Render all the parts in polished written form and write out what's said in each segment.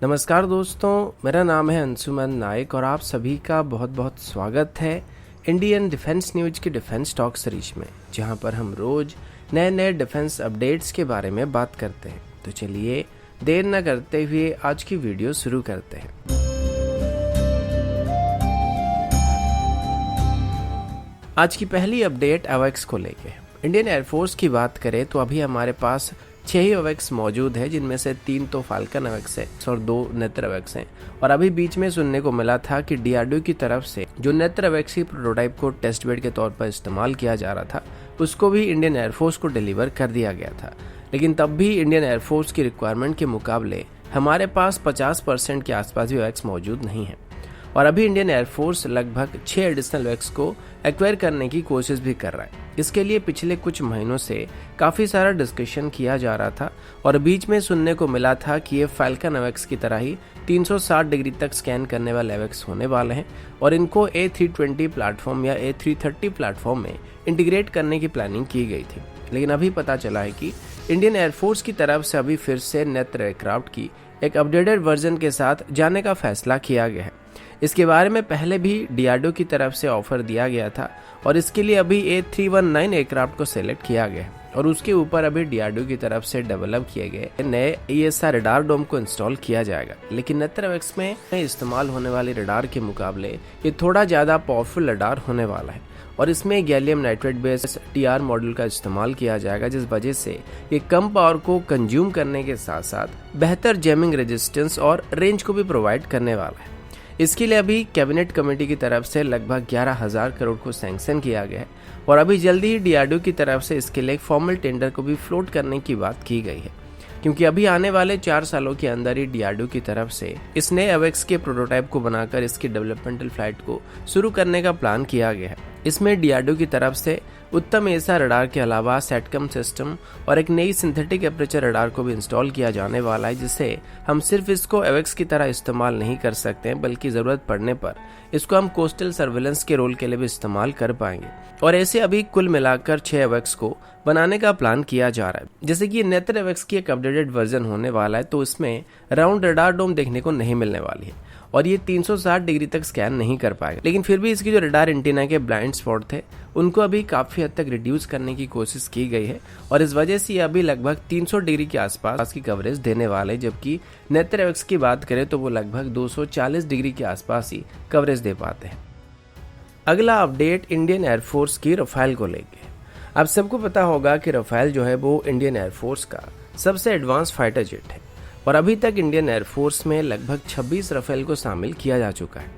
नमस्कार दोस्तों, मेरा नाम है अंशुमन नायक और आप सभी का बहुत बहुत स्वागत है इंडियन डिफेंस न्यूज की डिफेंस टॉक सीरीज में, जहां पर हम रोज नए नए डिफेंस अपडेट्स के बारे में बात करते हैं। तो चलिए देर न करते हुए आज की वीडियो शुरू करते हैं। आज की पहली अपडेट एवेक्स को लेके है। इंडियन एयरफोर्स की बात करें तो अभी हमारे पास 6 ही एवेक्स मौजूद है, जिनमें से 3 तो फाल्कन एवेक्स है और 2 नेत्र एवेक्स हैं। और अभी बीच में सुनने को मिला था कि डीआरडीओ की तरफ से जो नेत्र एवेक्स की प्रोटोटाइप को टेस्ट बेड के तौर पर इस्तेमाल किया जा रहा था, उसको भी इंडियन एयरफोर्स को डिलीवर कर दिया गया था। लेकिन तब भी इंडियन एयरफोर्स की रिक्वायरमेंट के मुकाबले हमारे पास 50% के आसपास भी एवेक्स मौजूद नहीं है। और अभी इंडियन एयरफोर्स लगभग 6 एडिशनल एवेक्स को एक्वायर करने की कोशिश भी कर रहा है। इसके लिए पिछले कुछ महीनों से काफ़ी सारा डिस्कशन किया जा रहा था और बीच में सुनने को मिला था कि ये फाल्कन एवेक्स की तरह ही 360 डिग्री तक स्कैन करने वाले एवेक्स होने वाले हैं और इनको A320 प्लेटफॉर्म या A330 प्लेटफॉर्म में इंटीग्रेट करने की प्लानिंग की गई थी। लेकिन अभी पता चला है कि इंडियन एयरफोर्स की तरफ से अभी फिर से नेत्र एयरक्राफ्ट की एक अपडेटेड वर्जन के साथ जाने का फैसला किया गया है। इसके बारे में पहले भी डीआरडीओ की तरफ से ऑफर दिया गया था और इसके लिए अभी A319 एयरक्राफ्ट को सेलेक्ट किया गया है और उसके ऊपर अभी डीआरडीओ की तरफ से डेवलप किए गए नए ESR रडार डोम को इंस्टॉल किया जाएगा। लेकिन नेत्र एवेक्स में इस्तेमाल होने वाले रडार के मुकाबले ये थोड़ा ज़्यादा पावरफुल रडार होने वाला है और इसमें gallium nitrate based TR module का इस्तेमाल किया जाएगा, जिस वजह से ये कम पावर को कंज्यूम करने के साथ साथ बेहतर जैमिंग रेजिस्टेंस और रेंज को भी प्रोवाइड करने वाला है। इसके लिए अभी कैबिनेट कमेटी की तरफ से लगभग 11,000 करोड़ को सैंक्शन किया गया है और अभी जल्दी ही डीआरडीओ की तरफ से इसके लिए एक फॉर्मल टेंडर को भी फ्लोट करने की बात की गई है, क्योंकि अभी आने वाले 4 सालों के अंदर ही डीआरडीओ की तरफ से इस नए एवेक्स के प्रोटोटाइप को बनाकर इसकी डेवलपमेंटल फ्लाइट को शुरू करने का प्लान किया गया है। इसमें डीआरडीओ की तरफ से उत्तम ESR रडार के अलावा सेटकम सिस्टम और एक नई सिंथेटिक एपर्चर रडार को भी इंस्टॉल किया जाने वाला है, जिससे हम सिर्फ इसको एवेक्स की तरह इस्तेमाल नहीं कर सकते हैं, बल्कि जरूरत पड़ने पर इसको हम कोस्टल सर्विलेंस के रोल के लिए भी इस्तेमाल कर पाएंगे। और ऐसे अभी कुल मिलाकर 6 एवेक्स को बनाने का प्लान किया जा रहा है। जैसे कि नेत्र एवेक्स की एक अपडेटेड वर्जन होने वाला है, तो इसमें राउंड रडार डोम देखने को नहीं मिलने वाली है और ये 360 डिग्री तक स्कैन नहीं कर पाएगा। लेकिन फिर भी इसकी जो रडार एंटीना के ब्लाइंड स्पॉट थे, उनको अभी काफी हद तक रिड्यूस करने की कोशिश की गई है और इस वजह से ये अभी लगभग 300 डिग्री के आसपास की कवरेज देने वाले, जबकि नेत्र एवेक्स की बात करें तो वो लगभग 240 डिग्री के आसपास ही कवरेज दे पाते हैं। अगला अपडेट इंडियन एयरफोर्स की रफाल को लेके। आप सबको पता होगा कि रफाल जो है वो इंडियन एयरफोर्स का सबसे एडवांस फाइटर जेट है और अभी तक इंडियन एयरफोर्स में लगभग 26 रफेल को शामिल किया जा चुका है,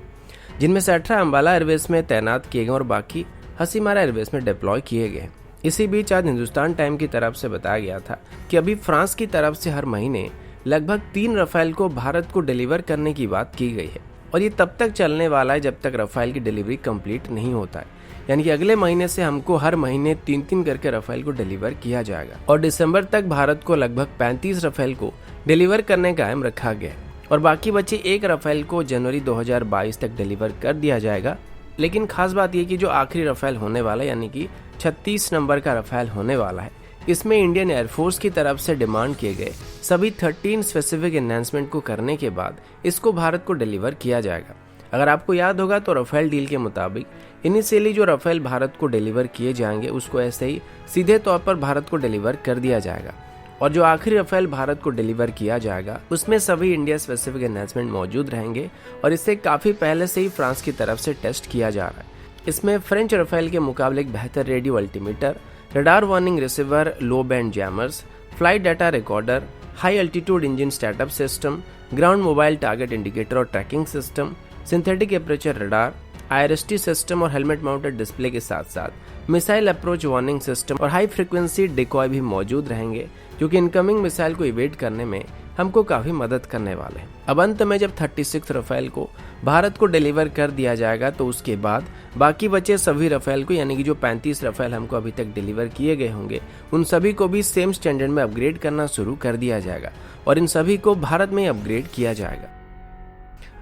जिनमें से 18 अंबाला एयरबेस में तैनात किए गए और बाकी हसीमारा एयरबेस में डिप्लॉय किए गए। इसी बीच आज हिंदुस्तान टाइम की तरफ से बताया गया था कि अभी फ्रांस की तरफ से हर महीने लगभग 3 रफेल को भारत को डिलीवर करने की बात की गई है और ये तब तक चलने वाला है जब तक रफेल की डिलीवरी कंप्लीट नहीं होता है। यानी कि अगले महीने से हमको हर महीने 3-3 करके रफेल को डिलीवर किया जाएगा और दिसंबर तक भारत को लगभग 35 रफेल को डिलीवर करने का एम रखा गया है और बाकी बचे 1 रफेल को जनवरी 2022 तक डिलीवर कर दिया जाएगा। लेकिन खास बात यह कि जो आखिरी रफेल होने वाला है, यानी कि 36 नंबर का रफेल होने वाला है, इसमें इंडियन एयरफोर्स की तरफ से डिमांड किए गए सभी 13 स्पेसिफिक एनहांसमेंट को करने के बाद इसको भारत को डिलीवर किया जाएगा। अगर आपको याद होगा तो रफेल डील के मुताबिक इनिशियली जो रफेल भारत को डिलीवर किए जाएंगे उसको ऐसे ही सीधे तौर पर भारत को डिलीवर कर दिया जाएगा और जो आखिरी रफेल भारत को डिलीवर किया जाएगा उसमें सभी इंडिया स्पेसिफिक एनहांसमेंट मौजूद रहेंगे और इसे काफी पहले से ही फ्रांस की तरफ से टेस्ट किया जा रहा है। इसमें फ्रेंच रफेल के मुकाबले एक बेहतर radio altimeter, radar warning receiver, low band jammers, flight data recorder, high altitude engine startup system, ground mobile target indicator और tracking system, synthetic aperture radar, IRST system और हेलमेट माउंटेड डिस्प्ले के साथ साथ missile approach warning system और high frequency decoy भी मौजूद रहेंगे, जो कि इनकमिंग मिसाइल को इवेट करने में हमको काफी मदद करने वाले हैं। अब अंत में जब 36 रफेल को भारत को डिलीवर कर दिया जाएगा तो उसके बाद बाकी बचे सभी रफेल को, यानी कि जो 35 रफेल हमको अभी तक डिलीवर किए गए होंगे, उन सभी को भी सेम स्टैंडर्ड में अपग्रेड करना शुरू कर दिया जाएगा और इन सभी को भारत में अपग्रेड किया जाएगा।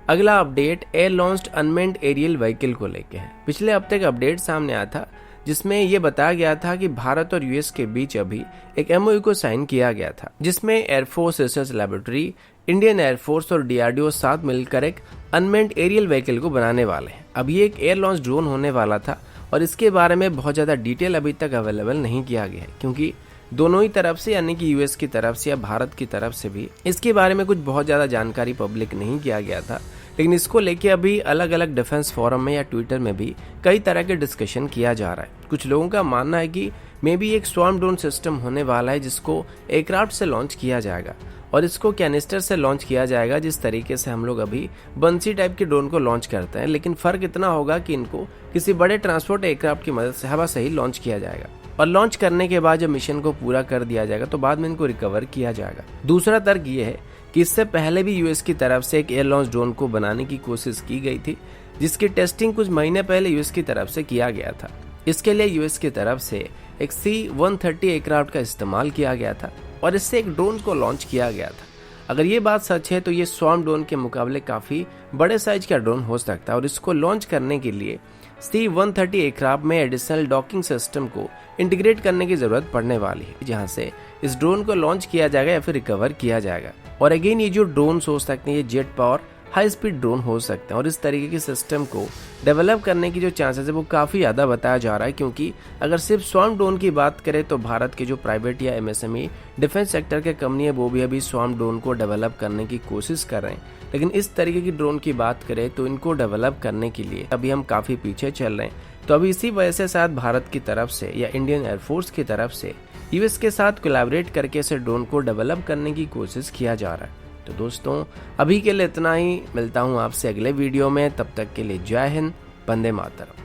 अगला update air launched unmanned aerial vehicle को लेके है। पिछले हफ्ते का अपडेट सामने आया था जिसमें ये बताया गया था कि भारत और यूएस के बीच अभी एक एमओयू को साइन किया गया था, जिसमें air force research laboratory, Indian air force और डीआरडीओ साथ मिलकर एक अनमेन्ड एरियल व्हीकल को बनाने वाले हैं। अब ये एक एयर लॉन्च ड्रोन होने वाला था और इसके बारे में बहुत ज़्यादा डिटेल अभी तक अवेलेबल नहीं किया गया है, क्योंकि दोनों ही तरफ से यानी कि यूएस की तरफ से या भारत की तरफ से भी इसके बारे में कुछ बहुत ज़्यादा जानकारी पब्लिक नहीं किया गया था। लेकिन इसको लेके अभी अलग अलग डिफेंस फोरम में या ट्विटर में भी कई तरह के डिस्कशन किया जा रहा है। कुछ लोगों का मानना है कि मे बी एक स्वॉर्म ड्रोन सिस्टम होने वाला है जिसको एयरक्राफ्ट से लॉन्च किया जाएगा और इसको कैनिस्टर से लॉन्च किया जाएगा, जिस तरीके से हम लोग अभी बंसी टाइप के ड्रोन को लॉन्च करते हैं। लेकिन फर्क इतना होगा कि इनको किसी बड़े ट्रांसपोर्ट एयरक्राफ्ट की मदद से हवा से ही लॉन्च किया जाएगा और लॉन्च करने के बाद जब मिशन को पूरा कर दिया जाएगा तो बाद में इनको रिकवर किया जाएगा। दूसरा तर्क ये है कि इससे पहले भी यूएस की तरफ से एक एयर लॉन्च ड्रोन को बनाने की कोशिश की गई थी, जिसकी टेस्टिंग कुछ महीने पहले यूएस की तरफ से किया गया था। इसके लिए यूएस की तरफ से एक C-130 एयरक्राफ्ट का इस्तेमाल किया गया था और इससे एक ड्रोन को लॉन्च किया गया था। अगर ये बात सच है तो ये स्वॉर्म ड्रोन के मुकाबले काफी बड़े साइज का ड्रोन हो सकता है और इसको लॉन्च करने के लिए C-130 एयरक्राफ्ट में एडिशनल डॉकिंग सिस्टम को इंटीग्रेट करने की जरूरत पड़ने वाली है, जहां से इस ड्रोन को लॉन्च किया जाएगा या फिर रिकवर किया जाएगा। और अगेन ये जो ड्रोन हो सकते हैं ये jet power high speed drone हो सकते हैं और इस तरीके के सिस्टम को डेवलप करने की जो चांसेस है वो काफ़ी ज़्यादा बताया जा रहा है, क्योंकि अगर सिर्फ स्वॉर्म ड्रोन की बात करें तो भारत के जो प्राइवेट या एमएसएमई डिफेंस सेक्टर के कंपनी है वो भी अभी स्वॉर्म ड्रोन को डेवलप करने की कोशिश कर रहे हैं। लेकिन इस तरीके की ड्रोन की बात करें तो इनको डेवलप करने के लिए अभी हम काफ़ी पीछे चल रहे हैं। तो अभी इसी वजह से शायद भारत की तरफ से या इंडियन एयरफोर्स की तरफ से यूएस के साथ कोलैबोरेट करके इसे ड्रोन को डेवलप करने की कोशिश किया जा रहा है। तो दोस्तों अभी के लिए इतना ही, मिलता हूँ आपसे अगले वीडियो में, तब तक के लिए जय हिंद, वंदे मातरम।